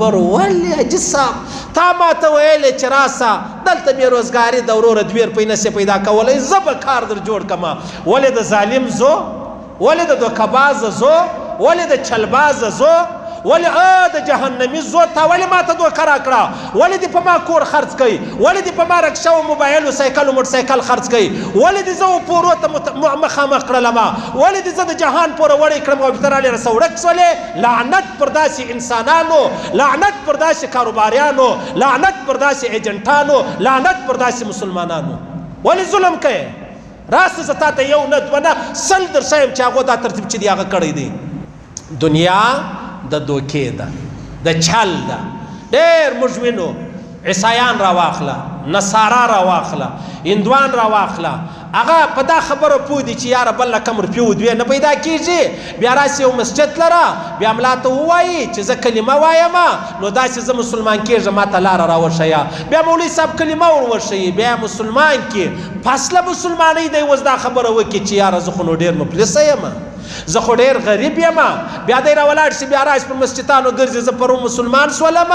ولې حاجي صاحب تا ماته ویلې چې راسه دلته بېروزګاري د وروره 2 روپۍ نسې پیدا کولی زه به کار در جوړ کړمه ولې د ظالم زو ولې د دوکهبازه زو ولې د چلبازه زو ولې د جهنمي زو تا ولې ماته دوکه راکړه ولې دې په ما کور خرڅ کوي ولې دې په ما رکشه و موبایل و سایکل و موټرسایکل خرڅ کوي ولې دې زه و پورو ته مخامخ کړلمه ولې دې زه د جهان پوره وړی کړم او بېرته رالې راسه ورک شولې لعنت پر داسې انسانانو لعنت پر داسې کاروباریانو لعنت پر داسې ایجنټانو لعنت پر داسې مسلمانانو ولې ظلم کوې راسه زه تا ته یو نه دوه نه 100 در ښیم چې هغو دا ترتیب چې دی هغه کړی دی دنیا د دوکې ده د چل ده ډېر موږ وینو عیسایان راواخله نصارا راواخله هندوان راواخله هغه په دا خبره پوه دي چې یاره بل کم روپیو 2 نه پیدا کېږي بیا راسې یو مسجد لره بیا ملا ته ووایي چې زه کلمه وایم نو داسې زه مسلمان کېږم ما ته لاره راوښیه بیا مولوي صاحب کلمه ور وښیي بیا مسلمان کې فاصله مسلمانۍ دی اوس دا خبره وکړي چې یاره زه خو نو ډېر مفلسه یم زه خو ډېر غریب یم بیا دی راولاړ شي بیا راشي پر مسجدانو ګرځي زه پرون مسلمان شولم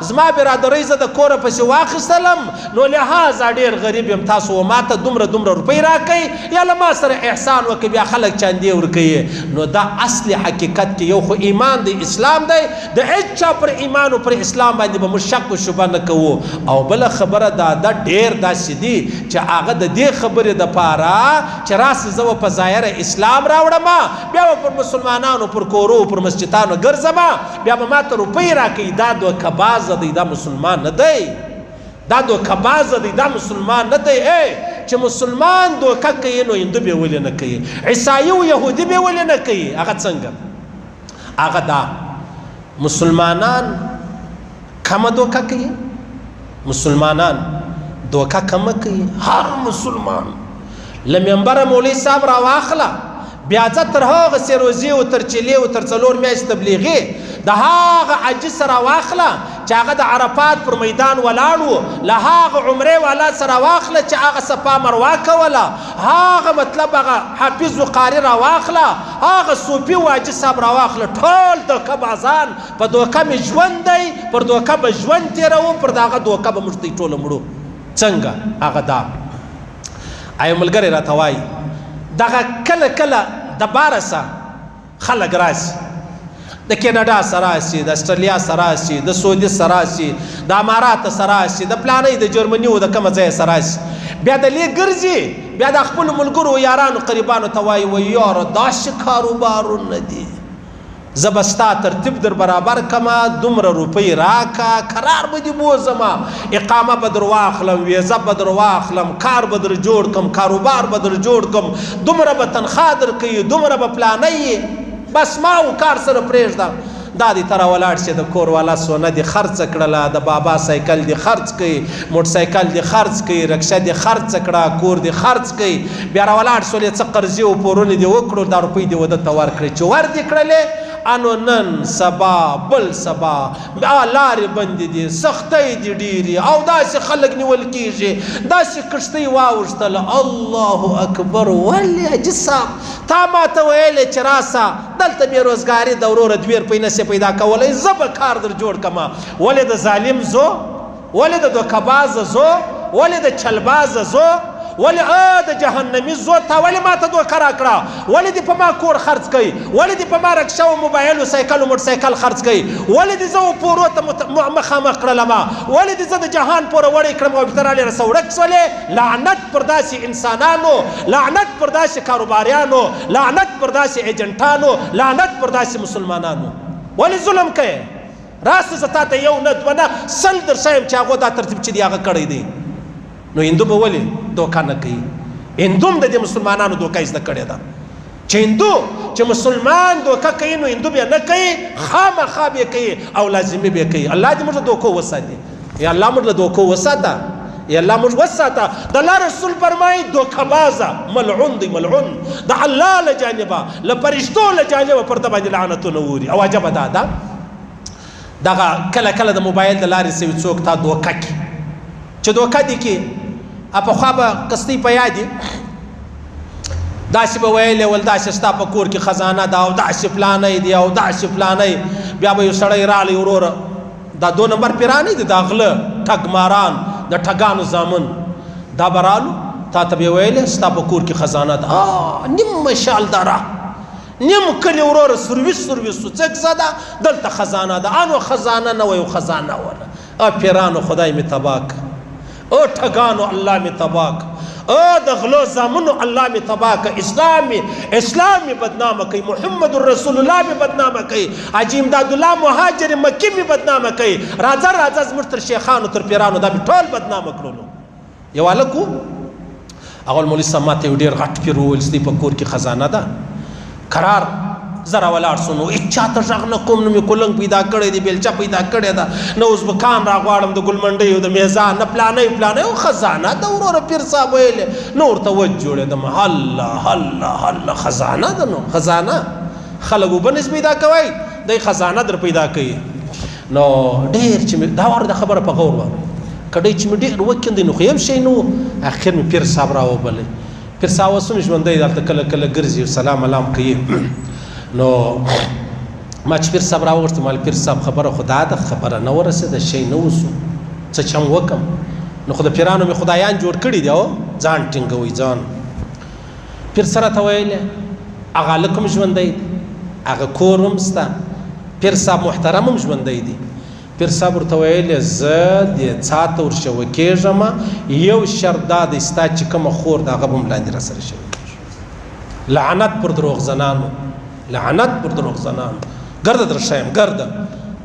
زما برادرۍ زه د کوره پسې واخیستلم نو لهذا ډېر غریب یم تاسو ما ته دومره روپۍ راکئ یا له ما سره احسان وکړئ بیا خلک چاندې ورکوي نو دا اصلي حقیقت کې یو خو ایمان دی اسلام دی د هېڅ چا پر ایمان او پر اسلام باندې به موږ شک و شبه نه کوو او بله خبره دا ډېر داسې دي چې هغه د دې خبرې دپاره چې راسه زه به په ظاهره اسلام راوړم بیا به پر مسلمانانو پر کورو پر مسجدانو ګرځم بیا به ما ته روپۍ راکوي دا دوکهبازه دی دا مسلمان نه دی دا دوکهبازه دی دا مسلمان نه دی چې مسلمان دوکه کوي نو هندو به ولې نه کوي عیسایي او یهودي به ولې نه کوي هغه څنګه هغه دا مسلمانان کمه دوکه کوي مسلمانان دوکه کمه کوي هر مسلمان له منبره مولوي صاحب راواخله بیا ځه تر هغه سیروزي او تر چلې او تر 4 میاشتې تبلیغي د هغه حاجي سره واخله چې هغه د عرفات پر میدان ولاړ و له هغه عمرې والا سره واخله چې هغه صفا مروه کوله هغه مطلب هغه حافظ و قاري راواخله هغه صوفي و حاجي صاحب راواخله ټول دوکهبازان په دوکه مې ژوند دی پر دوکه به ژوند تېروو پر دغه دوکه به موږ دوی ټوله مړو څنګه هغه دا ایو ملګری راته وایي دغه کله کله د بارسه خلک راشي د کینیډا سره راشي د استرالیا سره راشي د سعودي سره راشي د امارات سره راشي د پلانۍ د جرمني او د کومه ځای سره راشي بیا د لې ګرځي بیا د خپلو ملګرو یارانو قریبانو ته وایي و یاره داسې کاروبارونه دي زه به ستا ترتیب در برابر کما دومره روپۍ راکه قرار به دې بوځمه اقامه به در واخلم ویزه به در واخلم کار به در جوړ کړم کاروبار به در جوړ کړم دومره به تنخوا در کوي دومره به پلانۍ بس ما و کار سره پرېږدم دا دې ته راولاړ شي د کور والا سونه دې خرڅه کړله د بابا سایکل دې خرڅ کوي موټرسایکل دې خرڅ کوي رکشه دې خرڅ کړه کور دې خرڅ کوي بیا راولاړ شولې څه قرضې او پورونه دې وکړو دا روپۍ دې وده ته ورکړې چې ور دې کړلې انو نن سبا بل سبا لارې بندې دي سختۍ دي ډېرې او داسې خلک نیول کېږي داسې کښتۍ واوښتله الله اکبر ولې حاجي صاحب تا ماته ویلې چې راسه دلته بېروزګاري د وروره 2 روپۍ نسې پیدا کولی زه به کار در جوړ کړمه ولې د ظالم زو ولې د دوکهبازه زو ولې د چلبازه زو ولې د جهنمي زو تا ولې ماته دوکه راکړه ولې دې په ما کور خرڅ کوي ولې دې په ما رکشه و موبایل و سایکل و موټرسایکل خرڅ کوي ولې دې زه و پورو ته مخامخ کړلمه ولې دې زه د جهان پوره وړی کړم او بېرته رالې راسه ورک شولې لعنت پر داسې انسانانو لعنت پر داسې کاروباریانو لعنت پر داسې ایجنټانو لعنت پر داسې مسلمانانو ولې ظلم کوې راسه زه تا ته یو نه دوه نه 100 در ښیم چې هغو دا ترتیب چې دی هغه کړی دی نو هندو به ولې دوکه نه کوي هندو هم د دې مسلمانانو دوکه زده کړې ده چې هندو چې مسلمان دوکه کوي نو هندو بیا نه کوي خامخا بیا کوي او لازمي بیا کوي الله دې موږ له دوکو وساتي یا الله موږ له دوکو وساته یا الله موږ وساته د الله رسول فرمایي دوکهبازه ملعون دی ملعون د الله له جانبه له فرشتو له جانبه پر ده باندې لعنتونه اوري او عجبه دا ده دغه کله کله د موبایل د لارې سوي څوک تا دوکه کړي چې دوکه دې کې پخوا به قسطۍ په یادې داسې به ویلې ول داسې ستا په کور کې خزانه ده او داسې فلانی دی او داسې فلانی بیا به یو سړی رالی وروره دا 2 نمبر پیرانی دي دا غله ټګماران د ټګانو زامن دا برالو تا ته به ویلې ستا په کور کې خزانه ده نیم مشال داره نیم کلی وروره سرویس څک زده دلته خزانه ده انو خزانه نه وي خزانه ولا پیرانو خدای می تباک او ټګانو الله می تباک او د غلو زامنو الله می تباک اسلامي بدنامه کوي محمد رسول الله می بدنامه کوي حاجی امداد الله مهاجر مکی می بدنامه کوي راځه زموږ تر شیخانو تر پیرانو دا ټول بدنامه کړلو یو الکو اول مولوی صاحب ماته یو ډېر غټ پیر وویل ستی په کور کې خزانه ده قرار زرا ولاړ سو نو اچا ته غږ نه کوم نو مې کولنګ پیدا کړی دی بیلچه پیدا کړې ده نو اوس به کان راغواړم د ګلمنډۍ او د میزان نه پلانې او خزانه ده وروره پیر صاحب ویلې نو ورته وج جوړېدم الله خزانه ده نو خزانه خلک وبنس پیدا کوي دی خزانه در پیدا کوي نو ډېر چې دا واره د خبره په غور واره کډی چې مې ډېر وکیندې نو خو یم شی نو اخر مې پیر صاحب راوبلې پیر صاحب اوس هم ژوندی دلته کله ګرځي سلام علام کوي نو ما چې پیر صاحب راوغوښتم مال پیر صاحب خبره خو دا ده خبره نه ورسېده شی نه وسو څه چم وکم نو خو د پیرانو مې خدایان جوړ کړي دي او ځان ټینګوي ځان پیر سره ته ویلې هغه هلک هم ژوندی دی هغه کور هم سته پیر صاحب محترم هم ژوندی دی پیر صاحب ورته ویلې زه دې څا ته ورشوه کېږم یو شرط دا دی ستا چې کومه خور د هغه به هم لاندې راسره شوی لعنت پر دروغزنانو لعنت پر دروغزنانو ګرده در شیم ګرده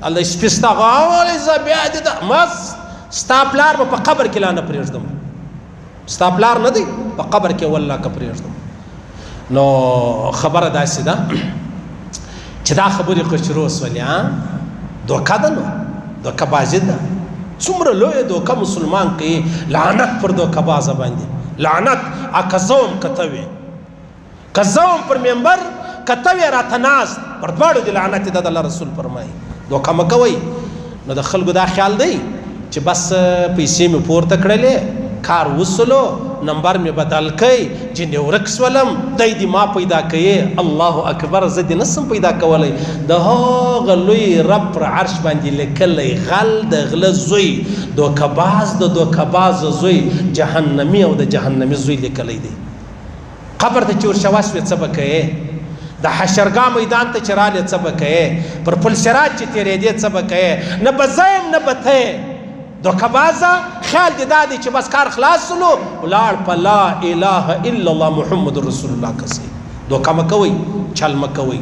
الله شپې ستا غاولې زه بیا دې ده مس ستا پلار به په قبر کې لا نه پرېږدم ستا پلار نه دی په قبر کې والله که پرېږدم نو خبره داسې ده چې دا خبرې قشرو سولې دوکه ده نو دوکه بازي ده څومره لویه دوکه مسلمان کوي لعنت پر دوکه بازه باندې لعنت که زوم کته وي که زوم پر منبر کته وي راته ناست پر دواړو دې لعنت ده د الله رسول فرمایي دوکه مه کوئ نو د خلکو دا خیال دی چې بس پیسې مې پورته کړلې کار وسلو نمبر مې بدل کړئ جنې ورک سولم دی دې ما پیدا کوي الله اکبر زه دې نسم پیدا کولی د هغه لوی رب پر عرش باندې لیکلی غل د غله زوی دوکهباز د دوکهباز زوی جهنمي او د جهنمي زوی لیکلی دی قبر ته چې ورشوه شوې څه به کوې د حشرګاه میدان ته چې رالې څه به کوې پر پل صراط چې تېرېدې څه به کوې نه به زه یم نه به ته دوکهبازه خیال دې دا دی چې بس کار خلاص سلو ولاړ په لا اله الا الله محمد رسول الله کسي دوکه مه کوئ چل مه کوئ